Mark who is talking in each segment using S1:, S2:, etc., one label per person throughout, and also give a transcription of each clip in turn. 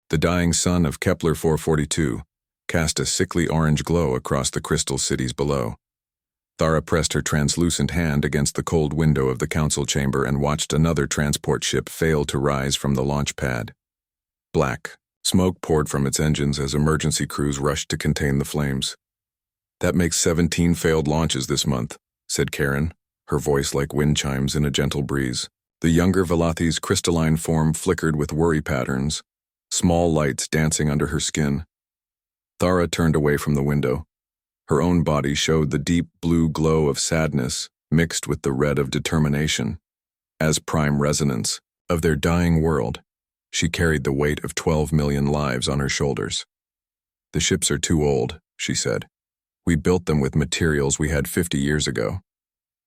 S1: The dying sun of Kepler 442 cast a sickly orange glow across the crystal cities below. Thara pressed her translucent hand against the cold window of the council chamber and watched another transport ship fail to rise from the launch pad. Black smoke poured from its engines as emergency crews rushed to contain the flames. "That makes 17 failed launches this month," said Karen, her voice like wind chimes in a gentle breeze. The younger Velathi's crystalline form flickered with worry patterns, small lights dancing under her skin. Thara turned away from the window. Her own body showed the deep blue glow of sadness mixed with the red of determination. As prime resonance of their dying world, she carried the weight of 12 million lives on her shoulders. "The ships are too old," she said. "We built them with materials we had 50 years ago.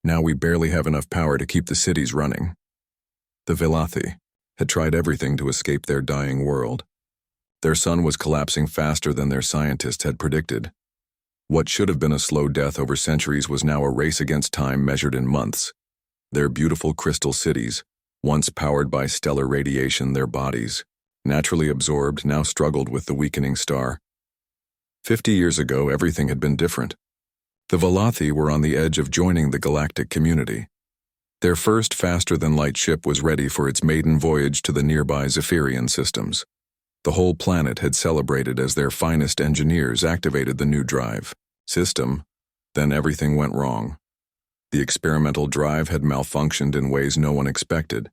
S1: Now we barely have enough power to keep the cities running." The Velathi had tried everything to escape their dying world. Their sun was collapsing faster than their scientists had predicted. What should have been a slow death over centuries was now a race against time measured in months. Their beautiful crystal cities, once powered by stellar radiation, their bodies, naturally absorbed, now struggled with the weakening star. 50 years ago, everything had been different. The Velathi were on the edge of joining the galactic community. Their first faster-than-light ship was ready for its maiden voyage to the nearby Zephyrian systems. The whole planet had celebrated as their finest engineers activated the new drive system. Then everything went wrong. The experimental drive had malfunctioned in ways no one expected.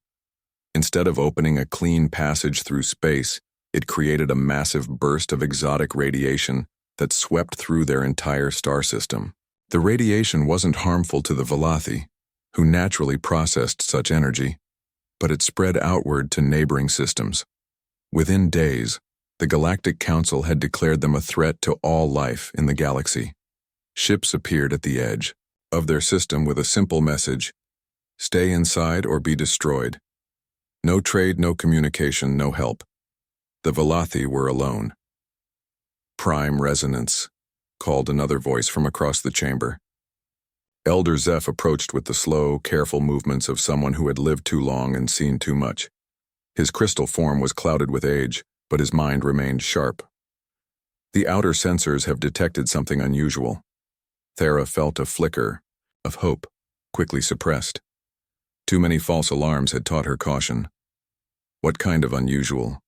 S1: Instead of opening a clean passage through space, it created a massive burst of exotic radiation that swept through their entire star system. The radiation wasn't harmful to the Velathi, who naturally processed such energy, but it spread outward to neighboring systems. Within days, the Galactic Council had declared them a threat to all life in the galaxy. Ships appeared at the edge of their system with a simple message: stay inside or be destroyed. No trade, no communication, no help. The Velathi were alone. "Prime resonance," called another voice from across the chamber. Elder Zeph approached with the slow, careful movements of someone who had lived too long and seen too much. His crystal form was clouded with age, but his mind remained sharp. "The outer sensors have detected something unusual." Thara felt a flicker of hope, quickly suppressed. Too many false alarms had taught her caution. "What kind of unusual?"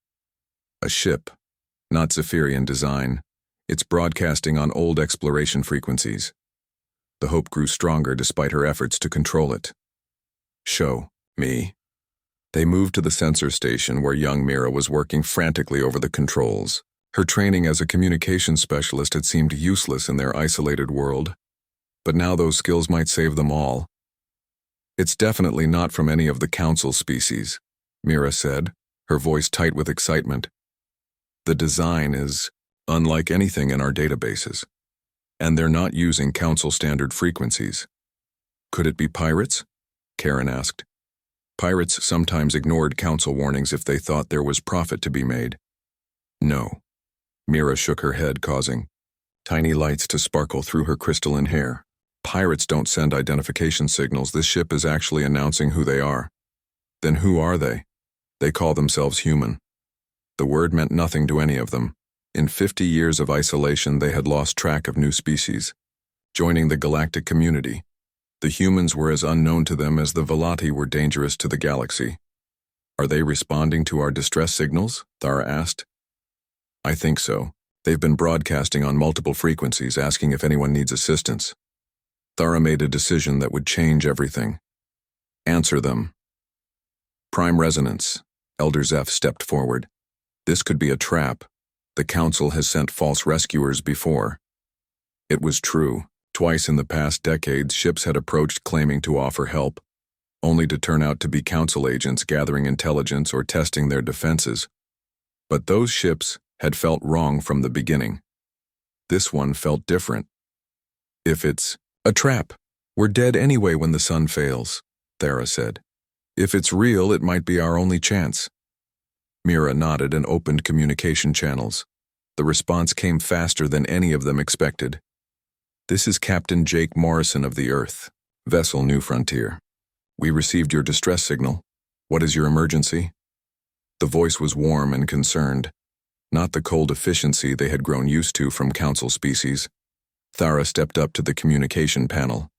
S1: "A ship, not Zephyrian design. It's broadcasting on old exploration frequencies." The hope grew stronger despite her efforts to control it. "Show me." They moved to the sensor station where young Mira was working frantically over the controls. Her training as a communications specialist had seemed useless in their isolated world, but now those skills might save them all. "It's definitely not from any of the council species," Mira said, her voice tight with excitement. "The design is unlike anything in our databases, and they're not using council standard frequencies." "Could it be pirates?" Karen asked. Pirates sometimes ignored council warnings if they thought there was profit to be made. "No." Mira shook her head, causing tiny lights to sparkle through her crystalline hair. "Pirates don't send identification signals. This ship is actually announcing who they are." "Then who are they?" "They call themselves human." The word meant nothing to any of them. In 50 years of isolation, they had lost track of new species. Joining the galactic community, the humans were as unknown to them as the Velathi were dangerous to the galaxy. "Are they responding to our distress signals?" Thara asked. "I think so. They've been broadcasting on multiple frequencies, asking if anyone needs assistance." Thara made a decision that would change everything. "Answer them." "Prime resonance." Elder Zeph stepped forward. "This could be a trap. The Council has sent false rescuers before." It was true. Twice in the past decades, ships had approached claiming to offer help, only to turn out to be Council agents gathering intelligence or testing their defenses. But those ships had felt wrong from the beginning. This one felt different. "If it's a trap, we're dead anyway when the sun fails," Thara said. "If it's real, it might be our only chance." Mira nodded and opened communication channels. The response came faster than any of them expected. "This is Captain Jake Morrison of the Earth, vessel New Frontier. We received your distress signal. What is your emergency?" The voice was warm and concerned. not the cold efficiency they had grown used to from council species. Thara stepped up to the communication panel.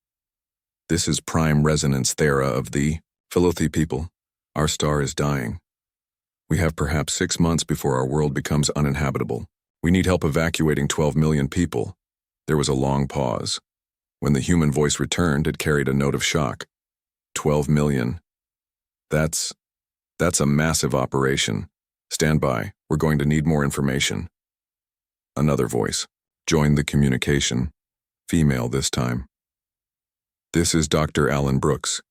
S1: "This is Prime Resonance Thera of the Velathi people. Our star is dying. We have perhaps 6 months before our world becomes uninhabitable. We need help evacuating 12 million people." There was a long pause. When the human voice returned, it carried a note of shock. 12 million. That's a massive operation. Stand by, we're going to need more information. Another voice joined the communication, female this time. "This is Dr. Alan Brooks.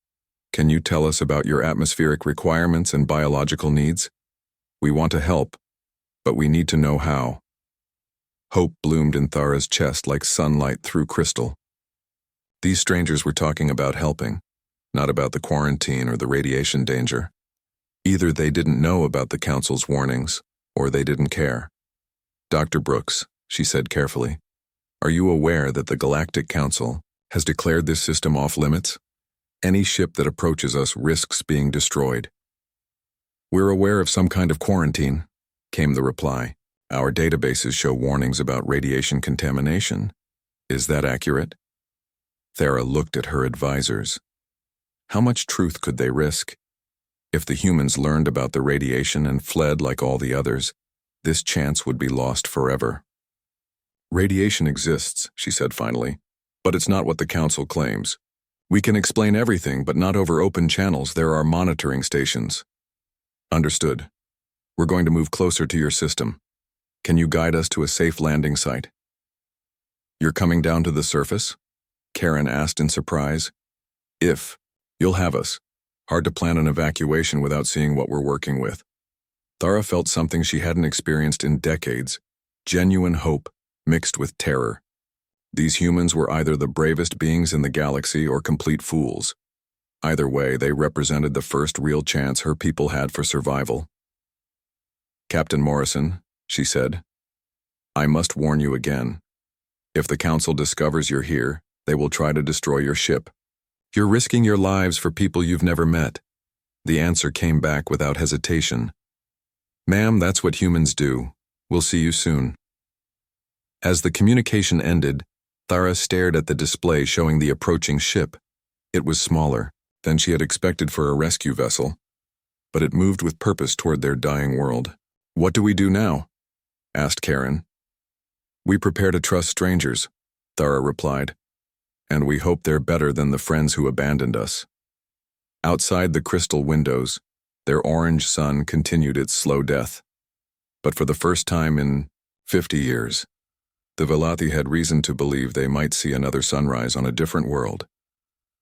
S1: Can you tell us about your atmospheric requirements and biological needs? We want to help, but we need to know how." Hope bloomed in Thara's chest like sunlight through crystal. These strangers were talking about helping, not about the quarantine or the radiation danger. Either they didn't know about the council's warnings, or they didn't care. "Dr. Brooks," she said carefully, "are you aware that the Galactic Council has declared this system off limits? Any ship that approaches us risks being destroyed." "We're aware of some kind of quarantine," came the reply. "Our databases show warnings about radiation contamination. Is that accurate?" Thara looked at her advisors. How much truth could they risk? If the humans learned about the radiation and fled like all the others, this chance would be lost forever. "Radiation exists," she said finally, "but it's not what the council claims. We can explain everything, but not over open channels. There are monitoring stations." "Understood. We're going to move closer to your system. Can you guide us to a safe landing site?" "You're coming down to the surface?" Karen asked in surprise. "If. You'll have us. Hard to plan an evacuation without seeing what we're working with." Thara felt something she hadn't experienced in decades, genuine hope mixed with terror. These humans were either the bravest beings in the galaxy or complete fools. Either way, they represented the first real chance her people had for survival. "Captain Morrison," she said, "I must warn you again. If the council discovers you're here, they will try to destroy your ship. You're risking your lives for people you've never met." The answer came back without hesitation. "Ma'am, that's what humans do. We'll see you soon." As the communication ended, Thara stared at the display showing the approaching ship. It was smaller than she had expected for a rescue vessel, but it moved with purpose toward their dying world. "What do we do now?" asked Karen. "We prepare to trust strangers," Thara replied, "and we hope they're better than the friends who abandoned us." Outside the crystal windows, their orange sun continued its slow death. But for the first time in 50 years, the Velathi had reason to believe they might see another sunrise on a different world.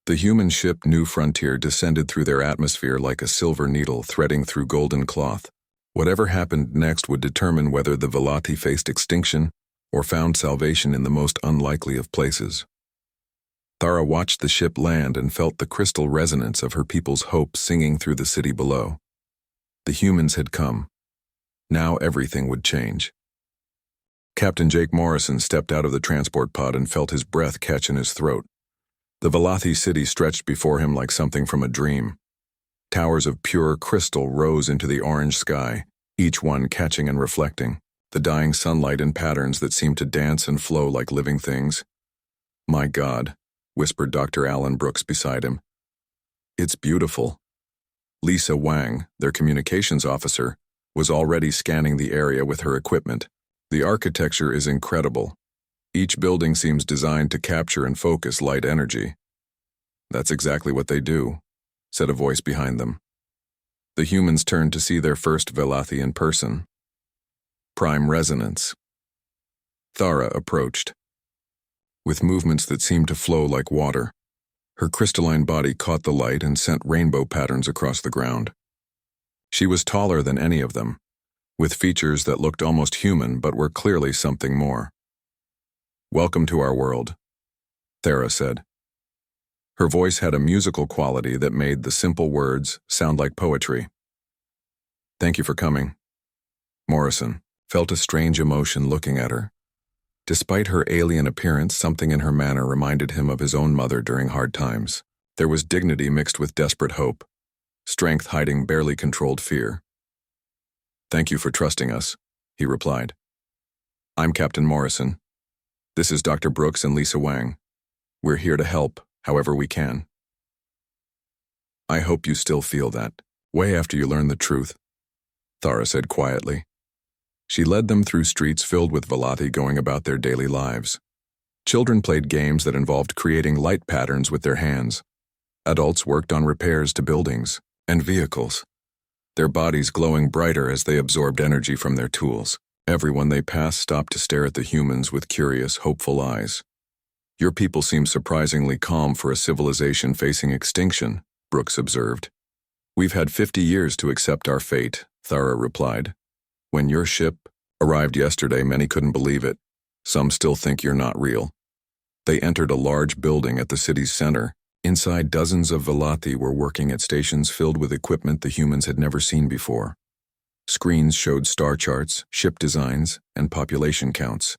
S1: The human ship New Frontier descended through their atmosphere like a silver needle threading through golden cloth. Whatever happened next would determine whether the Velathi faced extinction or found salvation in the most unlikely of places. Thara watched the ship land and felt the crystal resonance of her people's hope singing through the city below. The humans had come. Now everything would change. Captain Jake Morrison stepped out of the transport pod and felt his breath catch in his throat. The Velathi city stretched before him like something from a dream. Towers of pure crystal rose into the orange sky, each one catching and reflecting the dying sunlight in patterns that seemed to dance and flow like living things. "My God," whispered Dr. Alan Brooks beside him. "It's beautiful." Lisa Wang, their communications officer, was already scanning the area with her equipment. "The architecture is incredible. Each building seems designed to capture and focus light energy." "That's exactly what they do," said a voice behind them. The humans turned to see their first Velathi in person. Prime Resonance. Thara approached. With movements that seemed to flow like water, her crystalline body caught the light and sent rainbow patterns across the ground. She was taller than any of them, with features that looked almost human but were clearly something more. "Welcome to our world," Thara said. Her voice had a musical quality that made the simple words sound like poetry. "Thank you for coming." Morrison felt a strange emotion looking at her. Despite her alien appearance, something in her manner reminded him of his own mother during hard times. There was dignity mixed with desperate hope, strength hiding barely controlled fear. "Thank you for trusting us," he replied. I'm Captain Morrison. This is Dr. Brooks and Lisa Wang. We're here to help, however we can. I hope you still feel that way after you learn the truth, Thara said quietly. She led them through streets filled with Velathi going about their daily lives. Children played games that involved creating light patterns with their hands. Adults worked on repairs to buildings and vehicles, their bodies glowing brighter as they absorbed energy from their tools. Everyone they passed stopped to stare at the humans with curious, hopeful eyes. Your people seem surprisingly calm for a civilization facing extinction, Brooks observed. We've had 50 years to accept our fate, Thara replied. When your ship arrived yesterday, many couldn't believe it. Some still think you're not real. They entered a large building at the city's center. Inside, dozens of Velathi were working at stations filled with equipment the humans had never seen before. Screens showed star charts, ship designs, and population counts.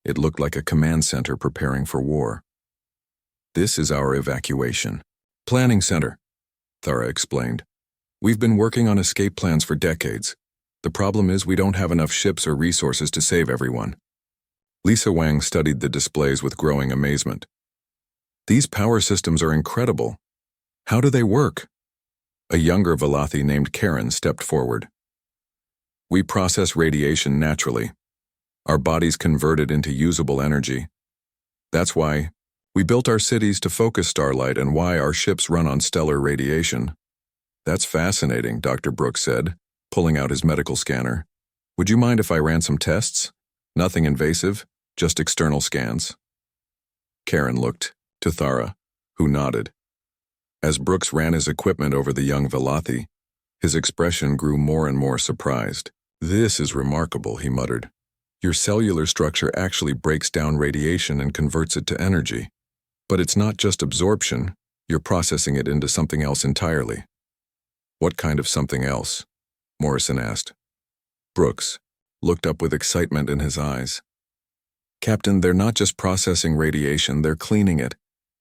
S1: It looked like a command center preparing for war. This is our evacuation planning center, Thara explained. We've been working on escape plans for decades. The problem is we don't have enough ships or resources to save everyone. Lisa Wang studied the displays with growing amazement. These power systems are incredible. How do they work? A younger Velathi named Karen stepped forward. We process radiation naturally. Our bodies convert it into usable energy. That's why we built our cities to focus starlight and why our ships run on stellar radiation. That's fascinating, Dr. Brooks said, pulling out his medical scanner. Would you mind if I ran some tests? Nothing invasive, just external scans. Karen looked to Thara, who nodded. As Brooks ran his equipment over the young Velathi, his expression grew more and more surprised. This is remarkable, he muttered. Your cellular structure actually breaks down radiation and converts it to energy. But it's not just absorption, you're processing it into something else entirely. What kind of something else? Morrison asked. Brooks looked up with excitement in his eyes. Captain, they're not just processing radiation, they're cleaning it,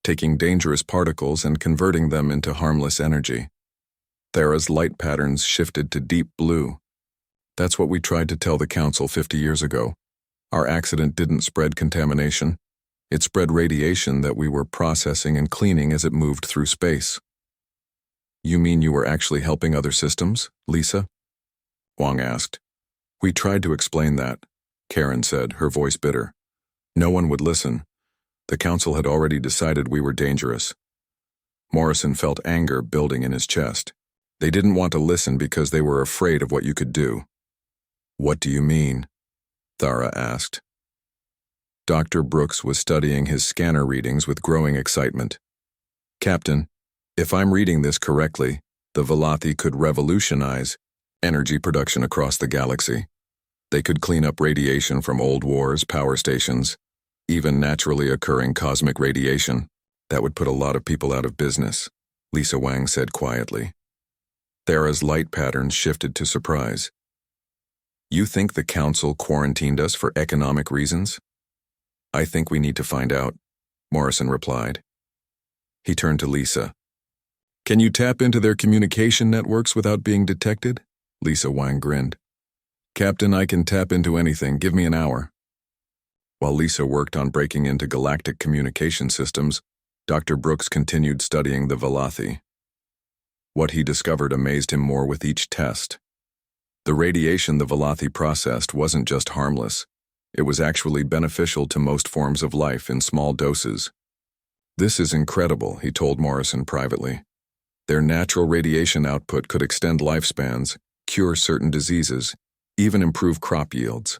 S1: taking dangerous particles and converting them into harmless energy. Thara's light patterns shifted to deep blue. That's what we tried to tell the Council 50 years ago. Our accident didn't spread contamination. It spread radiation that we were processing and cleaning as it moved through space. You mean you were actually helping other systems, Lisa? Wang asked. We tried to explain that, Karen said, her voice bitter. No one would listen. The Council had already decided we were dangerous. Morrison felt anger building in his chest. They didn't want to listen because they were afraid of what you could do. What do you mean? Thara asked. Dr. Brooks was studying his scanner readings with growing excitement. Captain, if I'm reading this correctly, the Velathi could revolutionize energy production across the galaxy. They could clean up radiation from old wars, power stations, even naturally occurring cosmic radiation. That would put a lot of people out of business, Lisa Wang said quietly. Thara's light patterns shifted to surprise. You think the Council quarantined us for economic reasons? I think we need to find out, Morrison replied. He turned to Lisa. Can you tap into their communication networks without being detected? Lisa Wang grinned. Captain, I can tap into anything. Give me an hour. While Lisa worked on breaking into Galactic communication systems, Dr. Brooks continued studying the Velathi. What he discovered amazed him more with each test. The radiation the Velathi processed wasn't just harmless. It was actually beneficial to most forms of life in small doses. This is incredible, he told Morrison privately. Their natural radiation output could extend lifespans, cure certain diseases, even improve crop yields.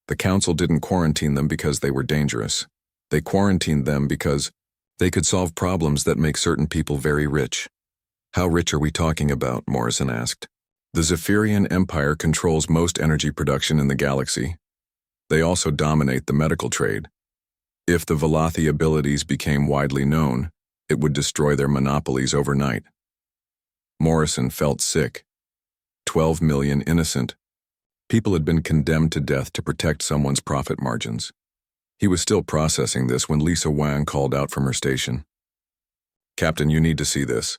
S1: The Council didn't quarantine them because they were dangerous. They quarantined them because they could solve problems that make certain people very rich. How rich are we talking about? Morrison asked. The Zephyrian Empire controls most energy production in the galaxy. They also dominate the medical trade. If the Velathi abilities became widely known, it would destroy their monopolies overnight. Morrison felt sick. 12 million innocent people had been condemned to death to protect someone's profit margins. He was still processing this when Lisa Wang called out from her station. Captain, you need to see this.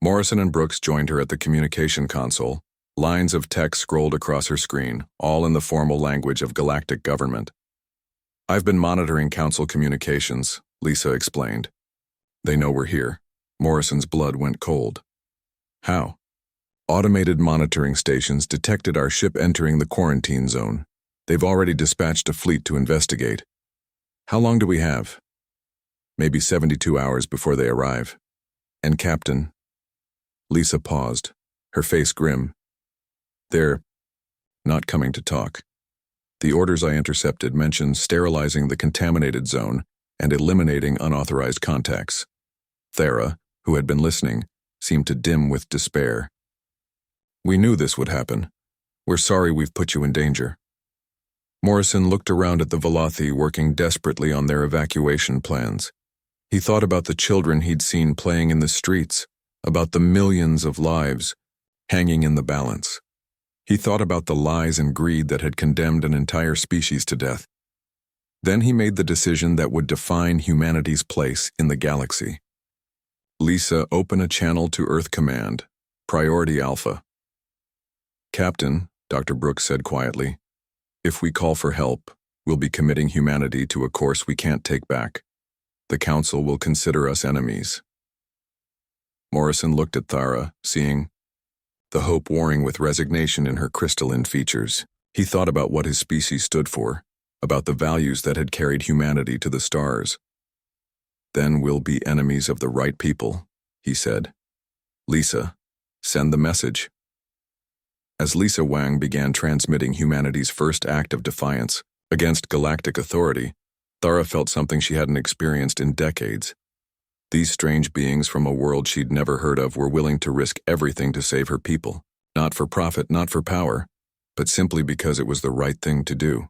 S1: Morrison and Brooks joined her at the communication console, Lines of text scrolled across her screen, all in the formal language of Galactic government. "I've been monitoring Council communications," Lisa explained. "They know we're here." Morrison's blood went cold. "How?" "Automated monitoring stations detected our ship entering the quarantine zone. They've already dispatched a fleet to investigate." "How long do we have?" "Maybe 72 hours before they arrive." "And Captain?" Lisa paused, her face grim. "They're not coming to talk. The orders I intercepted mentioned sterilizing the contaminated zone and eliminating unauthorized contacts." Thara, who had been listening, seemed to dim with despair. "We knew this would happen. We're sorry we've put you in danger." Morrison looked around at the Velathi working desperately on their evacuation plans. He thought about the children he'd seen playing in the streets, about the millions of lives hanging in the balance. He thought about the lies and greed that had condemned an entire species to death. Then he made the decision that would define humanity's place in the galaxy. "Lisa, open a channel to Earth Command. Priority Alpha." "Captain," Dr. Brooks said quietly, "if we call for help, we'll be committing humanity to a course we can't take back. The Council will consider us enemies." Morrison looked at Thara, seeing the hope warring with resignation in her crystalline features. He thought about what his species stood for, about the values that had carried humanity to the stars. "Then we'll be enemies of the right people," he said. "Lisa, send the message." As Lisa Wang began transmitting humanity's first act of defiance against galactic authority, Thara felt something she hadn't experienced in decades. These strange beings from a world she'd never heard of were willing to risk everything to save her people, not for profit, not for power, but simply because it was the right thing to do.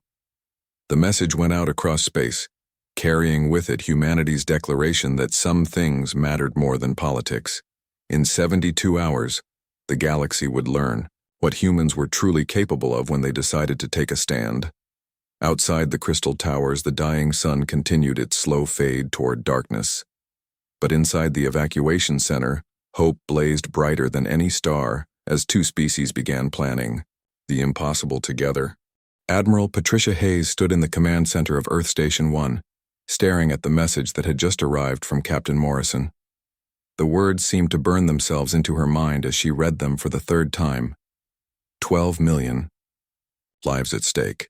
S1: The message went out across space, carrying with it humanity's declaration that some things mattered more than politics. In 72 hours, the galaxy would learn what humans were truly capable of when they decided to take a stand. Outside the crystal towers, the dying sun continued its slow fade toward darkness. But inside the evacuation center, hope blazed brighter than any star as two species began planning the impossible together. Admiral Patricia Hayes stood in the command center of Earth Station 1, staring at the message that had just arrived from Captain Morrison. The words seemed to burn themselves into her mind as she read them for the third time. 12 million lives at stake.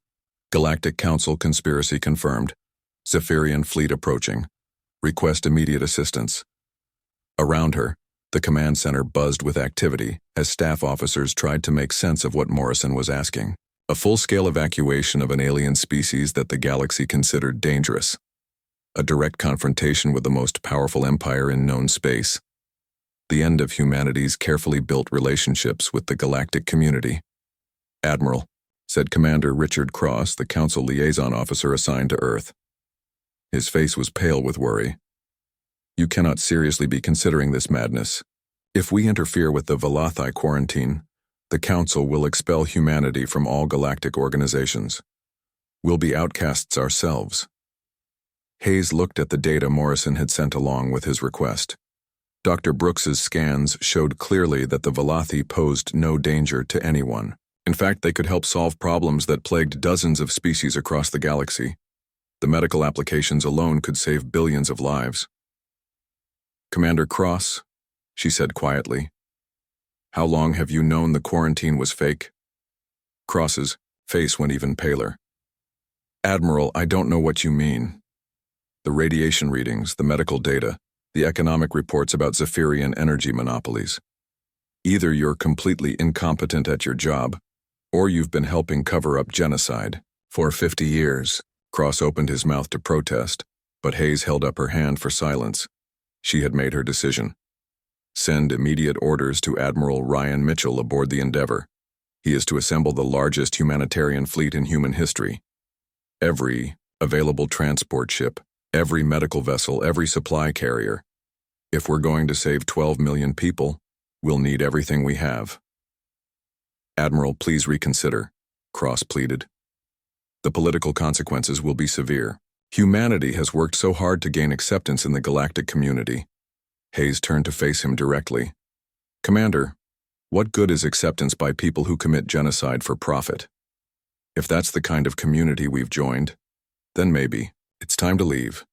S1: Galactic Council conspiracy confirmed. Zephyrian fleet approaching. Request immediate assistance. Around her, the command center buzzed with activity as staff officers tried to make sense of what Morrison was asking. A full-scale evacuation of an alien species that the galaxy considered dangerous. A direct confrontation with the most powerful empire in known space. The end of humanity's carefully built relationships with the galactic community. "Admiral," said Commander Richard Cross, the Council liaison officer assigned to Earth. His face was pale with worry. "You cannot seriously be considering this madness. If we interfere with the Velathi quarantine, the Council will expel humanity from all galactic organizations. We'll be outcasts ourselves." Hayes looked at the data Morrison had sent along with his request. Dr. Brooks's scans showed clearly that the Velathi posed no danger to anyone. In fact, they could help solve problems that plagued dozens of species across the galaxy. The medical applications alone could save billions of lives. "Commander Cross," she said quietly, "how long have you known the quarantine was fake?" Cross's face went even paler. "Admiral, I don't know what you mean. The radiation readings, the medical data, the economic reports about Zephyrian energy monopolies. Either you're completely incompetent at your job, or you've been helping cover up genocide. For 50 years, Cross opened his mouth to protest, but Hayes held up her hand for silence. She had made her decision. Send immediate orders to Admiral Ryan Mitchell aboard the Endeavor. He is to assemble the largest humanitarian fleet in human history. Every available transport ship, every medical vessel, every supply carrier. If we're going to save 12 million people, we'll need everything we have." "Admiral, please reconsider," Cross pleaded. "The political consequences will be severe. Humanity has worked so hard to gain acceptance in the galactic community." Hayes turned to face him directly. "Commander, What good is acceptance by people who commit genocide for profit? If that's the kind of community we've joined, then maybe it's time to leave.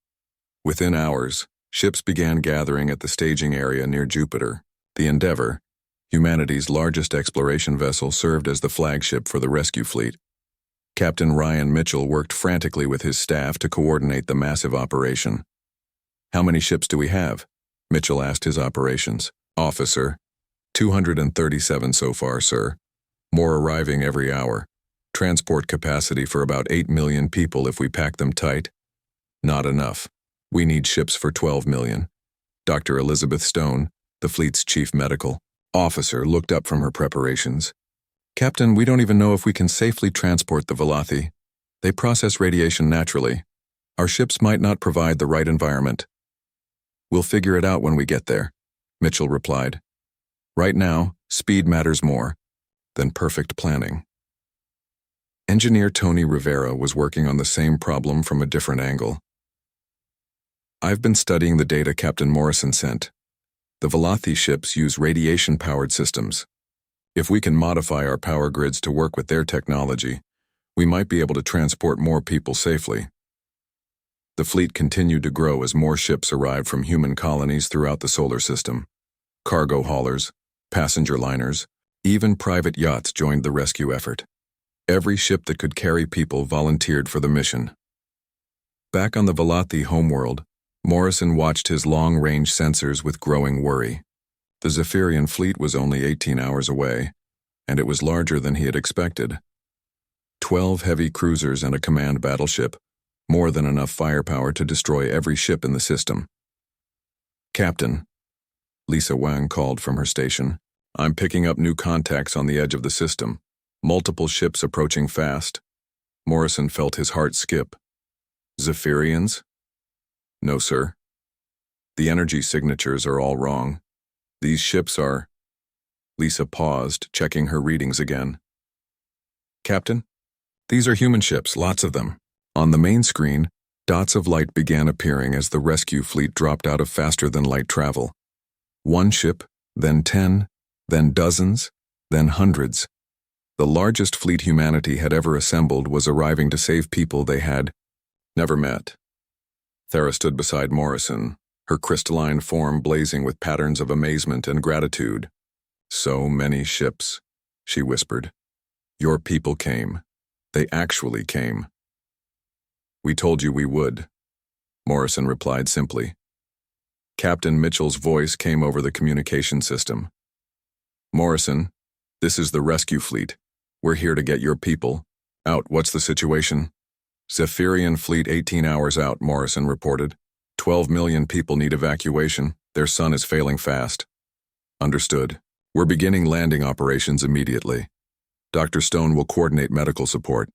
S1: Within hours, ships began gathering at the staging area near Jupiter. The Endeavour, humanity's largest exploration vessel, served as the flagship for the rescue fleet. Captain Ryan Mitchell worked frantically with his staff to coordinate the massive operation. "How many ships do we have?" Mitchell asked his operations officer. 237 so far, sir. More arriving every hour. Transport capacity for about 8 million people if we pack them tight. Not enough. We need ships for 12 million. Dr. Elizabeth Stone, the fleet's chief medical officer, looked up from her preparations. "Captain, we don't even know if we can safely transport the Velathi. They process radiation naturally. Our ships might not provide the right environment." "We'll figure it out when we get there," Mitchell replied. "Right now, speed matters more than perfect planning." Engineer Tony Rivera was working on the same problem from a different angle. "I've been studying the data Captain Morrison sent. The Velathi ships use radiation-powered systems. If we can modify our power grids to work with their technology, we might be able to transport more people safely." The fleet continued to grow as more ships arrived from human colonies throughout the solar system. Cargo haulers, passenger liners, even private yachts joined the rescue effort. Every ship that could carry people volunteered for the mission. Back on the Velathi homeworld, Morrison watched his long-range sensors with growing worry. The Zephyrian fleet was only 18 hours away, and it was larger than he had expected. 12 heavy cruisers and a command battleship, more than enough firepower to destroy every ship in the system. "Captain," Lisa Wang called from her station, "I'm picking up new contacts on the edge of the system. Multiple ships approaching fast." Morrison felt his heart skip. "Zephyrians?" "No, sir. The energy signatures are all wrong. These ships are—" Lisa paused, checking her readings again. "Captain, these are human ships, lots of them." On the main screen, dots of light began appearing as the rescue fleet dropped out of faster-than-light travel. One ship, then 10, then dozens, then hundreds. The largest fleet humanity had ever assembled was arriving to save people they had never met. Thera stood beside Morrison, her crystalline form blazing with patterns of amazement and gratitude. "So many ships," she whispered. "Your people came. They actually came." "We told you we would," Morrison replied simply. Captain Mitchell's voice came over the communication system. "Morrison, this is the rescue fleet. We're here to get your people out. What's the situation?" "Zephyrian fleet 18 hours out," Morrison reported. 12 million people need evacuation. Their sun is failing fast." "Understood. We're beginning landing operations immediately. Dr. Stone will coordinate medical support.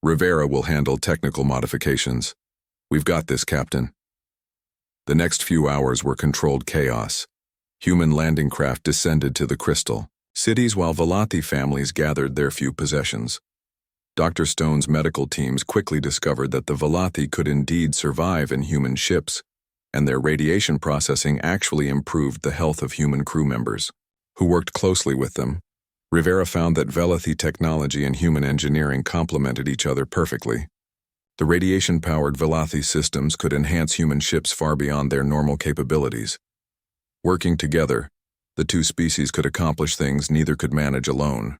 S1: Rivera will handle technical modifications. We've got this, Captain." The next few hours were controlled chaos. Human landing craft descended to the crystal cities while Velathi families gathered their few possessions. Dr. Stone's medical teams quickly discovered that the Velathi could indeed survive in human ships, and their radiation processing actually improved the health of human crew members, who worked closely with them. Rivera found that Velathi technology and human engineering complemented each other perfectly. The radiation-powered Velathi systems could enhance human ships far beyond their normal capabilities. Working together, the two species could accomplish things neither could manage alone.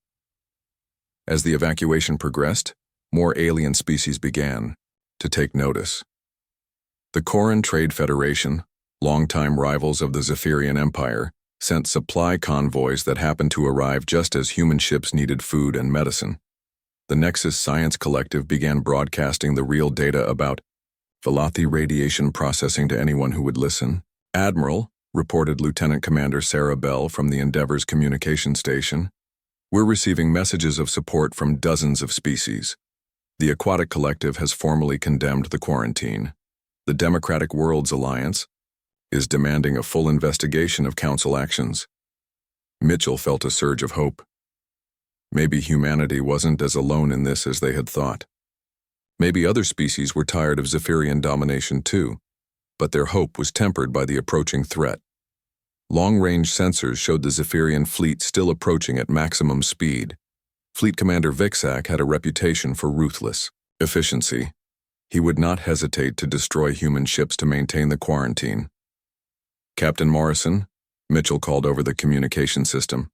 S1: As the evacuation progressed, more alien species began to take notice. The Koran Trade Federation, longtime rivals of the Zephyrian Empire, sent supply convoys that happened to arrive just as human ships needed food and medicine. The Nexus Science Collective began broadcasting the real data about Velathi radiation processing to anyone who would listen. "Admiral," reported Lieutenant Commander Sarah Bell from the Endeavor's communication station, "we're receiving messages of support from dozens of species. The Aquatic Collective has formally condemned the quarantine. The Democratic Worlds Alliance is demanding a full investigation of Council actions." Mitchell felt a surge of hope. Maybe humanity wasn't as alone in this as they had thought. Maybe other species were tired of Zephyrian domination too, but their hope was tempered by the approaching threat. Long-range sensors showed the Zephyrian fleet still approaching at maximum speed. Fleet Commander Vixak had a reputation for ruthless efficiency. He would not hesitate to destroy human ships to maintain the quarantine. "Captain Morrison," Mitchell called over the communication system.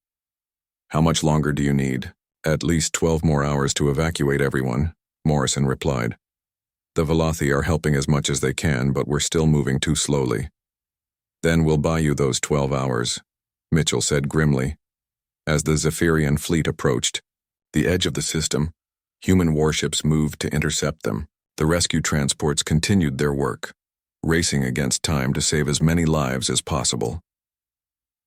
S1: "How much longer do you need?" "At least 12 more hours to evacuate everyone," Morrison replied. "The Velathi are helping as much as they can, but we're still moving too slowly." "Then we'll buy you those 12 hours, Mitchell said grimly. As the Zephyrian fleet approached the edge of the system, human warships moved to intercept them. The rescue transports continued their work, racing against time to save as many lives as possible.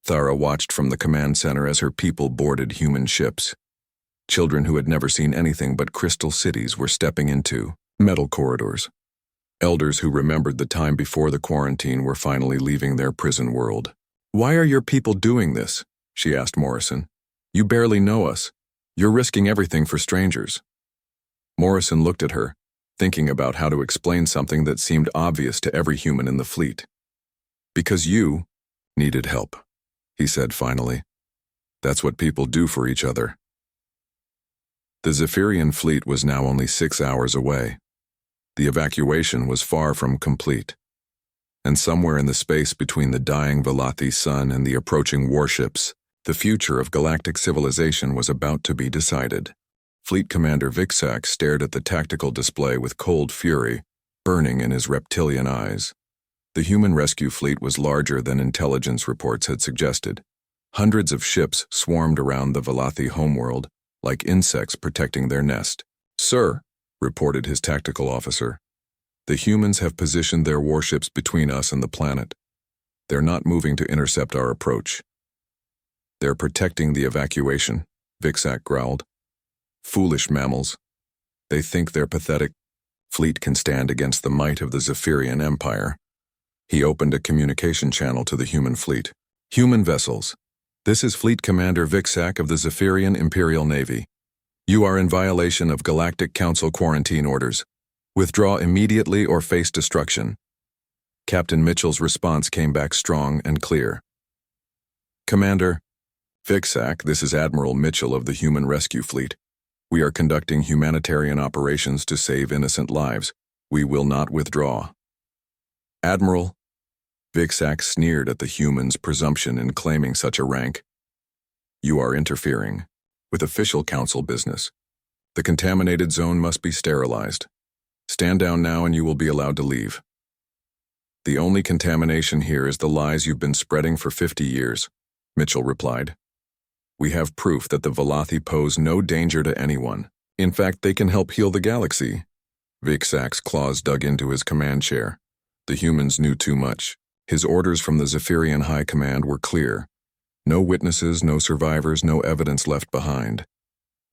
S1: Thara watched from the command center as her people boarded human ships. Children who had never seen anything but crystal cities were stepping into metal corridors. Elders who remembered the time before the quarantine were finally leaving their prison world. "Why are your people doing this?" she asked Morrison. "You barely know us. You're risking everything for strangers." Morrison looked at her, thinking about how to explain something that seemed obvious to every human in the fleet. "Because you needed help," he said finally. "That's what people do for each other." The Zephyrian fleet was now only 6 hours away. The evacuation was far from complete. And somewhere in the space between the dying Velathi sun and the approaching warships, the future of galactic civilization was about to be decided. Fleet Commander Vixak stared at the tactical display with cold fury burning in his reptilian eyes. The human rescue fleet was larger than intelligence reports had suggested. Hundreds of ships swarmed around the Velathi homeworld, like insects protecting their nest. "Sir," reported his tactical officer, "the humans have positioned their warships between us and the planet. They're not moving to intercept our approach." "They're protecting the evacuation," Vixak growled. "Foolish mammals. They think their pathetic fleet can stand against the might of the Zephyrian Empire." He opened a communication channel to the human fleet. "Human vessels. This is Fleet Commander Vixak of the Zephyrian Imperial Navy. You are in violation of Galactic Council quarantine orders. Withdraw immediately or face destruction." Captain Mitchell's response came back strong and clear. "Commander Vixak, this is Admiral Mitchell of the Human Rescue Fleet. We are conducting humanitarian operations to save innocent lives. We will not withdraw." "Admiral?" Vixak sneered at the human's presumption in claiming such a rank. "You are interfering with official council business. The contaminated zone must be sterilized. Stand down now and you will be allowed to leave." "The only contamination here is the lies you've been spreading for 50 years, Mitchell replied. "We have proof that the Velathi pose no danger to anyone. In fact, they can help heal the galaxy." Vixak's claws dug into his command chair. The humans knew too much. His orders from the Zephyrian High Command were clear. No witnesses, no survivors, no evidence left behind.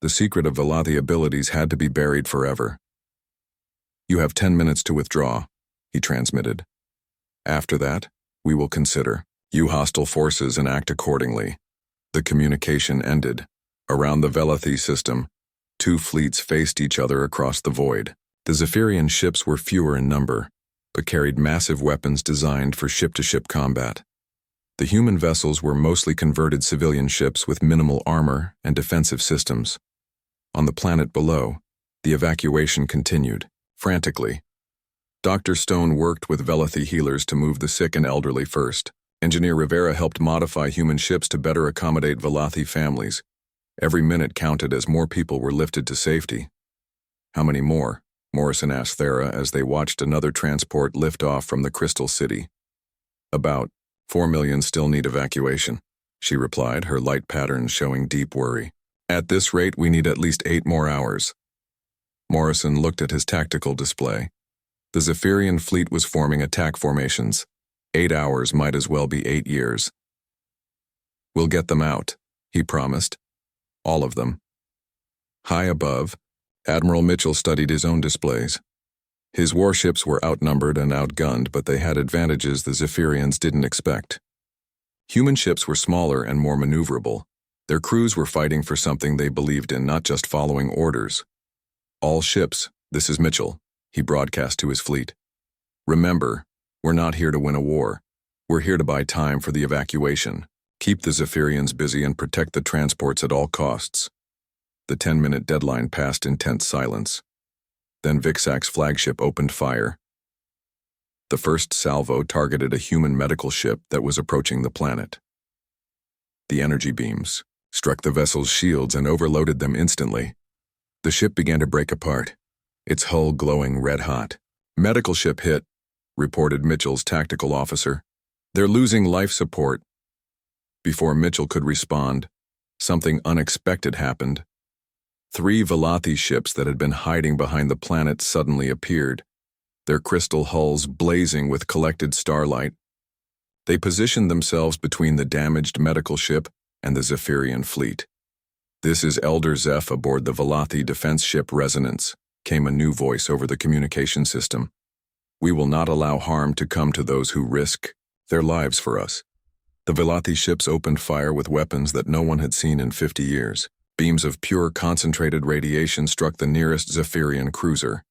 S1: The secret of Velathi abilities had to be buried forever. "You have 10 minutes to withdraw," he transmitted. "After that, we will consider you hostile forces and act accordingly." The communication ended. Around the Velathi system, two fleets faced each other across the void. The Zephyrian ships were fewer in number, but carried massive weapons designed for ship-to-ship combat. The human vessels were mostly converted civilian ships with minimal armor and defensive systems. On the planet below, the evacuation continued, frantically. Dr. Stone worked with Velathi healers to move the sick and elderly first. Engineer Rivera helped modify human ships to better accommodate Velathi families. Every minute counted as more people were lifted to safety. "How many more?" Morrison asked Thera as they watched another transport lift off from the Crystal City. "About 4 million still need evacuation," she replied, her light patterns showing deep worry. "At this rate, we need at least 8 more hours." Morrison looked at his tactical display. The Zephyrian fleet was forming attack formations. 8 hours might as well be 8 years. "We'll get them out," he promised. "All of them." High above, Admiral Mitchell studied his own displays. His warships were outnumbered and outgunned, but they had advantages the Zephyrians didn't expect. Human ships were smaller and more maneuverable. Their crews were fighting for something they believed in, not just following orders. "All ships, this is Mitchell," he broadcast to his fleet. "Remember, we're not here to win a war. We're here to buy time for the evacuation. Keep the Zephyrians busy and protect the transports at all costs." The 10-minute deadline passed in tense silence. Then Vixak's flagship opened fire. The first salvo targeted a human medical ship that was approaching the planet. The energy beams struck the vessel's shields and overloaded them instantly. The ship began to break apart, its hull glowing red-hot. "Medical ship hit," reported Mitchell's tactical officer. "They're losing life support." Before Mitchell could respond, something unexpected happened. 3 Velathi ships that had been hiding behind the planet suddenly appeared, their crystal hulls blazing with collected starlight. They positioned themselves between the damaged medical ship and the Zephyrian fleet. "This is Elder Zeph aboard the Velathi defense ship Resonance," came a new voice over the communication system. "We will not allow harm to come to those who risk their lives for us." The Velathi ships opened fire with weapons that no one had seen in 50 years. Beams of pure concentrated radiation struck the nearest Zephyrian cruiser.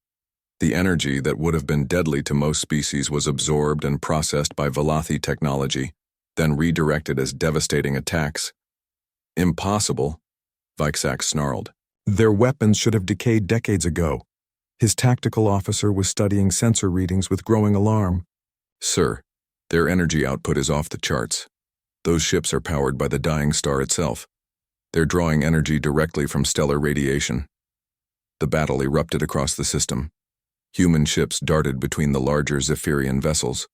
S1: The energy that would have been deadly to most species was absorbed and processed by Velathi technology, then redirected as devastating attacks. "Impossible," Vixak snarled. "Their weapons should have decayed decades ago." His tactical officer was studying sensor readings with growing alarm. "Sir, their energy output is off the charts. Those ships are powered by the dying star itself. They're drawing energy directly from stellar radiation." The battle erupted across the system. Human ships darted between the larger Zephyrian vessels,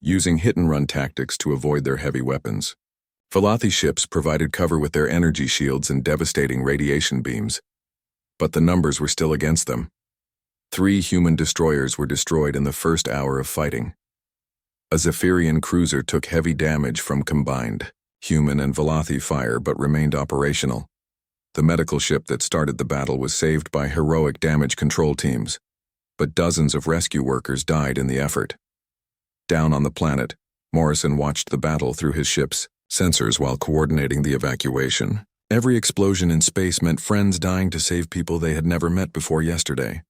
S1: using hit-and-run tactics to avoid their heavy weapons. Velathi ships provided cover with their energy shields and devastating radiation beams, but the numbers were still against them. 3 human destroyers were destroyed in the first hour of fighting. A Zephyrian cruiser took heavy damage from combined human and Velathi fire but remained operational. The medical ship that started the battle was saved by heroic damage control teams, but dozens of rescue workers died in the effort. Down on the planet, Morrison watched the battle through his ship's sensors while coordinating the evacuation. Every explosion in space meant friends dying to save people they had never met before yesterday.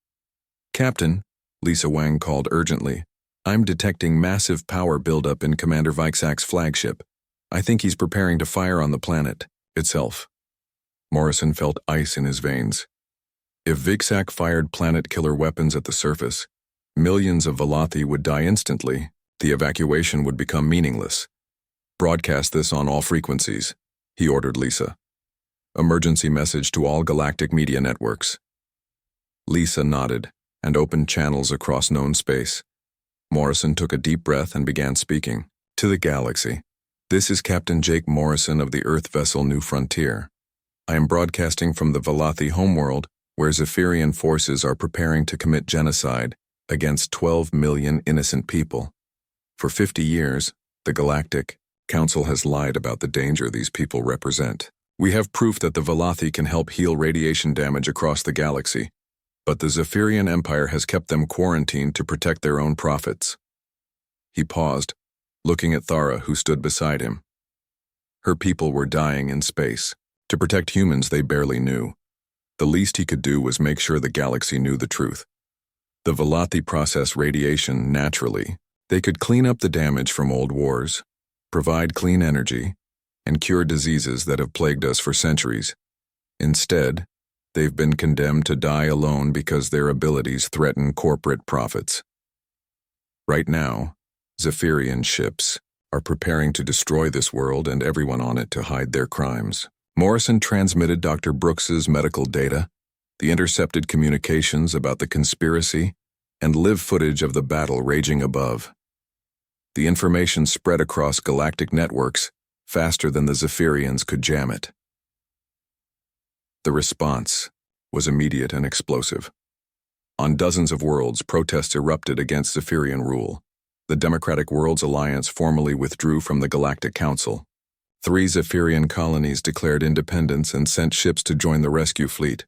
S1: "Captain," Lisa Wang called urgently, "I'm detecting massive power buildup in Commander Vixak's flagship. I think he's preparing to fire on the planet itself." Morrison felt ice in his veins. If Vixak fired planet-killer weapons at the surface, millions of Velathi would die instantly. The evacuation would become meaningless. "Broadcast this on all frequencies," he ordered Lisa. "Emergency message to all galactic media networks." Lisa nodded and opened channels across known space. Morrison took a deep breath and began speaking. "To the galaxy. This is Captain Jake Morrison of the Earth vessel New Frontier. I am broadcasting from the Velathi homeworld, where Zephyrian forces are preparing to commit genocide against 12 million innocent people. For 50 years, the Galactic Council has lied about the danger these people represent. We have proof that the Velathi can help heal radiation damage across the galaxy, but the Zephyrian Empire has kept them quarantined to protect their own profits." He paused, looking at Thara, who stood beside him. Her people were dying in space, to protect humans they barely knew. The least he could do was make sure the galaxy knew the truth. The Velathi process radiation naturally. They could clean up the damage from old wars, provide clean energy, and cure diseases that have plagued us for centuries. Instead, they've been condemned to die alone because their abilities threaten corporate profits. Right now, Zephyrian ships are preparing to destroy this world and everyone on it to hide their crimes. Morrison transmitted Dr. Brooks's medical data, the intercepted communications about the conspiracy, and live footage of the battle raging above. The information spread across galactic networks faster than the Zephyrians could jam it. The response was immediate and explosive. On dozens of worlds, protests erupted against Zephyrian rule. The Democratic Worlds Alliance formally withdrew from the Galactic Council. 3 Zephyrian colonies declared independence and sent ships to join the rescue fleet.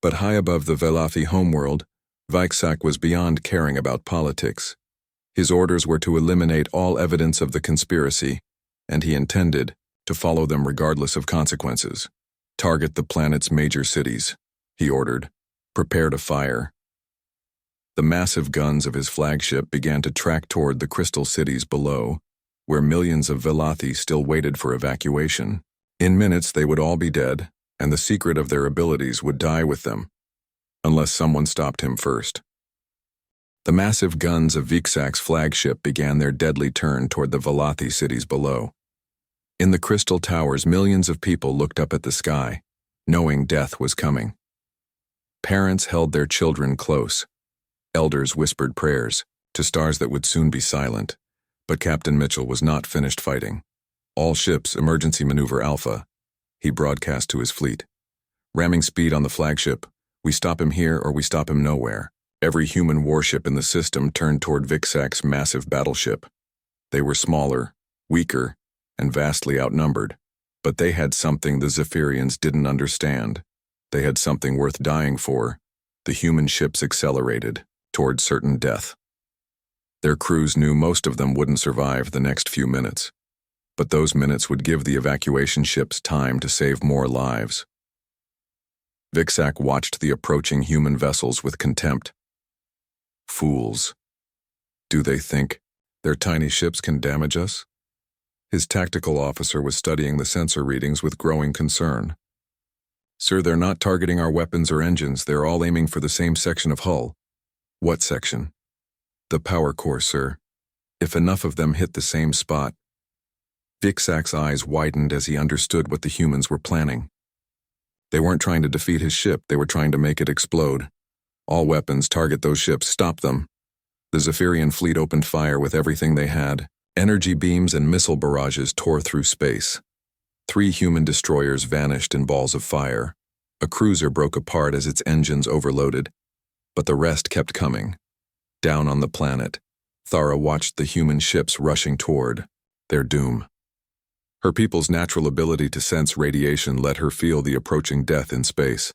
S1: But high above the Velathi homeworld, Vixak was beyond caring about politics. His orders were to eliminate all evidence of the conspiracy, and he intended to follow them regardless of consequences. "Target the planet's major cities," he ordered. "Prepare to fire." The massive guns of his flagship began to track toward the crystal cities below, where millions of Velathi still waited for evacuation. In minutes they would all be dead, and the secret of their abilities would die with them, unless someone stopped him first. The massive guns of Vixak's flagship began their deadly turn toward the Velathi cities below. In the crystal towers, millions of people looked up at the sky, knowing death was coming. Parents held their children close. Elders whispered prayers to stars that would soon be silent. But Captain Mitchell was not finished fighting. All ships, emergency maneuver Alpha, he broadcast to his fleet. Ramming speed on the flagship, we stop him here or we stop him nowhere. Every human warship in the system turned toward Vixak's massive battleship. They were smaller, weaker, and vastly outnumbered. But they had something the Zephyrians didn't understand. They had something worth dying for. The human ships accelerated toward certain death. Their crews knew most of them wouldn't survive the next few minutes. But those minutes would give the evacuation ships time to save more lives. Vixak watched the approaching human vessels with contempt. Fools. Do they think their tiny ships can damage us? His tactical officer was studying the sensor readings with growing concern. Sir, they're not targeting our weapons or engines. They're all aiming for the same section of hull. What section? The power core, sir. If enough of them hit the same spot. Vixak's eyes widened as he understood what the humans were planning. They weren't trying to defeat his ship, they were trying to make it explode. All weapons target those ships, stop them. The Zephyrian fleet opened fire with everything they had. Energy beams and missile barrages tore through space. 3 human destroyers vanished in balls of fire. A cruiser broke apart as its engines overloaded. But the rest kept coming. Down on the planet, Thara watched the human ships rushing toward their doom. Her people's natural ability to sense radiation let her feel the approaching death in space.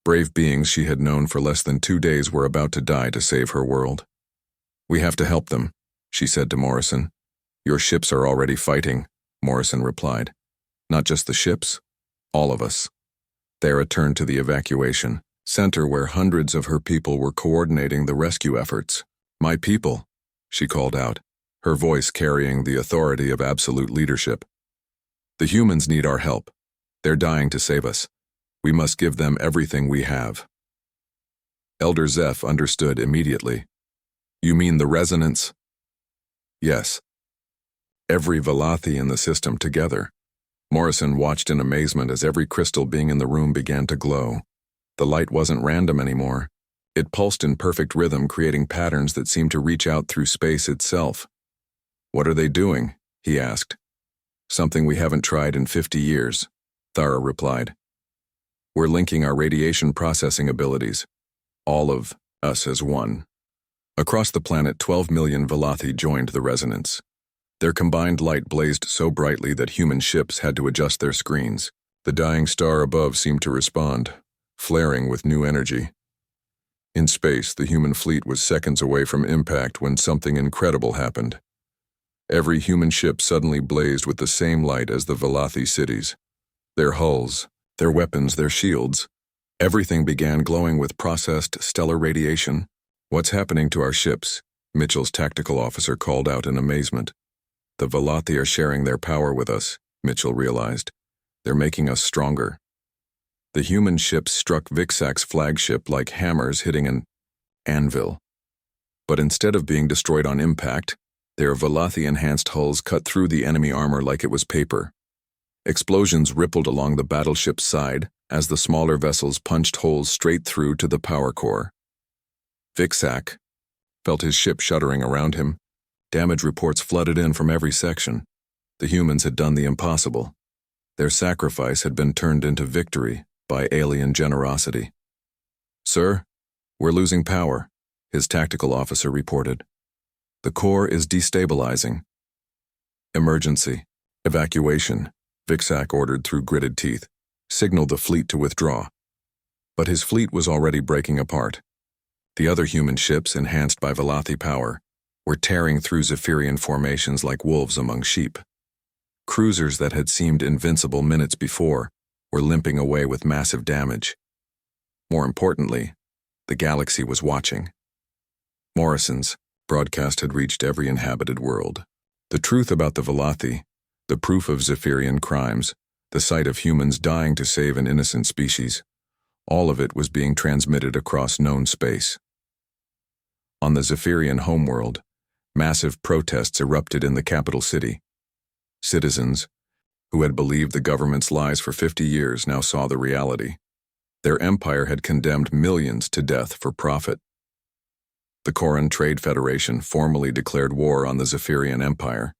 S1: Brave beings she had known for less than 2 days were about to die to save her world. We have to help them, she said to Morrison. Your ships are already fighting, Morrison replied. Not just the ships, all of us. Thara turned to the evacuation center where hundreds of her people were coordinating the rescue efforts. My people, she called out, her voice carrying the authority of absolute leadership. The humans need our help. They're dying to save us. We must give them everything we have. Elder Zeph understood immediately. You mean the resonance? Yes. Every Velathi in the system together. Morrison watched in amazement as every crystal being in the room began to glow. The light wasn't random anymore. It pulsed in perfect rhythm, creating patterns that seemed to reach out through space itself. What are they doing? He asked. Something we haven't tried in 50 years, Thara replied. We're linking our radiation processing abilities. All of us as one. Across the planet, 12 million Velathi joined the resonance. Their combined light blazed so brightly that human ships had to adjust their screens. The dying star above seemed to respond, flaring with new energy. In space, the human fleet was seconds away from impact when something incredible happened. Every human ship suddenly blazed with the same light as the Velathi cities. Their hulls, their weapons, their shields. Everything began glowing with processed stellar radiation. What's happening to our ships? Mitchell's tactical officer called out in amazement. The Velathi are sharing their power with us, Mitchell realized. They're making us stronger. The human ships struck Vixak's flagship like hammers hitting an anvil. But instead of being destroyed on impact, their Velathi-enhanced hulls cut through the enemy armor like it was paper. Explosions rippled along the battleship's side as the smaller vessels punched holes straight through to the power core. Vixak felt his ship shuddering around him. Damage reports flooded in from every section. The humans had done the impossible. Their sacrifice had been turned into victory by alien generosity. Sir, we're losing power, his tactical officer reported. The core is destabilizing. Emergency. Evacuation, Vixak ordered through gritted teeth, signaled the fleet to withdraw. But his fleet was already breaking apart. The other human ships, enhanced by Velathi power, were tearing through Zephyrian formations like wolves among sheep. Cruisers that had seemed invincible minutes before were limping away with massive damage. More importantly, the galaxy was watching. Morrison's broadcast had reached every inhabited world. The truth about the Velathi, the proof of Zephyrian crimes, the sight of humans dying to save an innocent species, all of it was being transmitted across known space. On the Zephyrian homeworld, massive protests erupted in the capital city. Citizens, who had believed the government's lies for 50 years, now saw the reality. Their empire had condemned millions to death for profit. The Koran Trade Federation formally declared war on the Zephyrian Empire.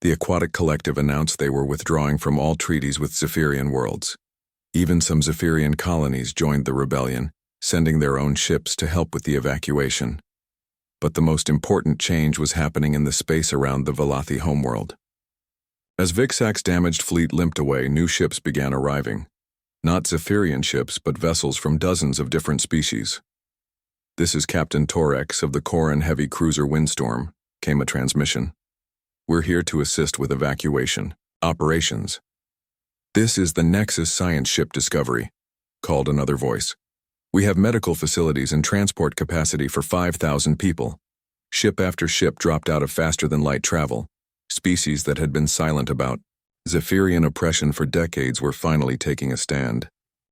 S1: The Aquatic Collective announced they were withdrawing from all treaties with Zephyrian worlds. Even some Zephyrian colonies joined the rebellion, sending their own ships to help with the evacuation. But the most important change was happening in the space around the Velathi homeworld. As Vixak's damaged fleet limped away, new ships began arriving. Not Zephyrian ships, but vessels from dozens of different species. "This is Captain Torex of the Koran heavy cruiser Windstorm," came a transmission. "We're here to assist with evacuation operations." "This is the Nexus science ship Discovery," called another voice. "We have medical facilities and transport capacity for 5,000 people." Ship after ship dropped out of faster-than-light travel. Species that had been silent about Zephyrian oppression for decades were finally taking a stand.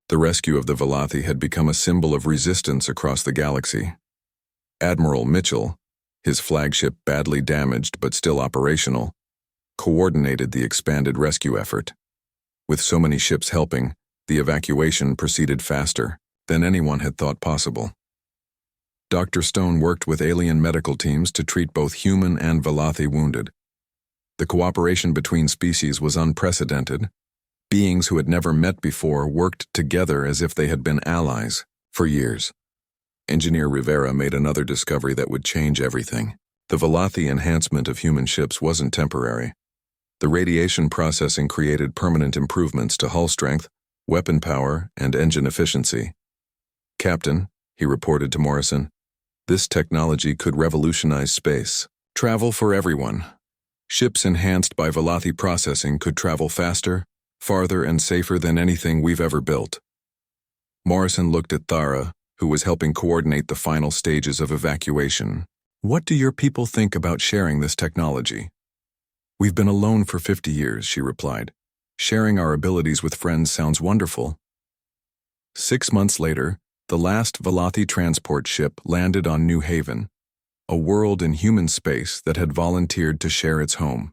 S1: The rescue of the Velathi had become a symbol of resistance across the galaxy. Admiral Mitchell, his flagship badly damaged but still operational, coordinated the expanded rescue effort. With so many ships helping, the evacuation proceeded faster than anyone had thought possible. Dr. Stone worked with alien medical teams to treat both human and Velathi wounded. The cooperation between species was unprecedented. Beings who had never met before worked together as if they had been allies for years. Engineer Rivera made another discovery that would change everything. The Velathi enhancement of human ships wasn't temporary. The radiation processing created permanent improvements to hull strength, weapon power, and engine efficiency. "Captain," he reported to Morrison, "this technology could revolutionize space travel for everyone. Ships enhanced by Velathi processing could travel faster, farther, and safer than anything we've ever built." Morrison looked at Thara, who was helping coordinate the final stages of evacuation. "What do your people think about sharing this technology?" "We've been alone for 50 years, she replied. "Sharing our abilities with friends sounds wonderful." 6 months later, the last Velathi transport ship landed on New Haven, a world in human space that had volunteered to share its home.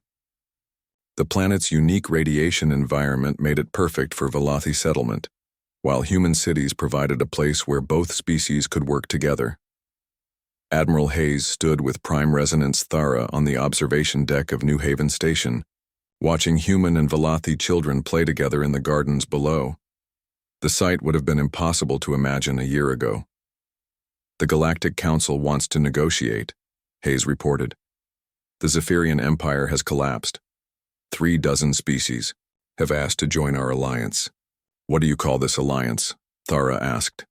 S1: The planet's unique radiation environment made it perfect for Velathi settlement, while human cities provided a place where both species could work together. Admiral Hayes stood with Prime Resonance Thara on the observation deck of New Haven Station, watching human and Velathi children play together in the gardens below. The sight would have been impossible to imagine a year ago. "The Galactic Council wants to negotiate," Hayes reported. "The Zephyrian Empire has collapsed. 36 species have asked to join our alliance." "What do you call this alliance?" Thara asked.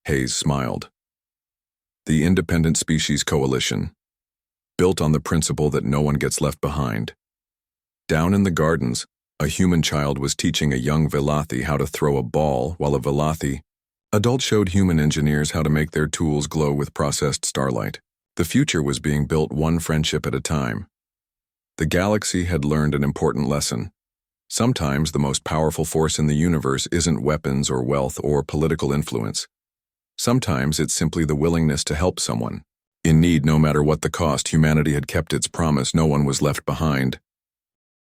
S1: Hayes smiled. "The Independent Species Coalition, built on the principle that no one gets left behind." Down in the gardens, a human child was teaching a young Velathi how to throw a ball, while a Velathi adult showed human engineers how to make their tools glow with processed starlight. The future was being built one friendship at a time. The galaxy had learned an important lesson. Sometimes the most powerful force in the universe isn't weapons or wealth or political influence. Sometimes it's simply the willingness to help someone in need. No matter what the cost, humanity had kept its promise. No one was left behind.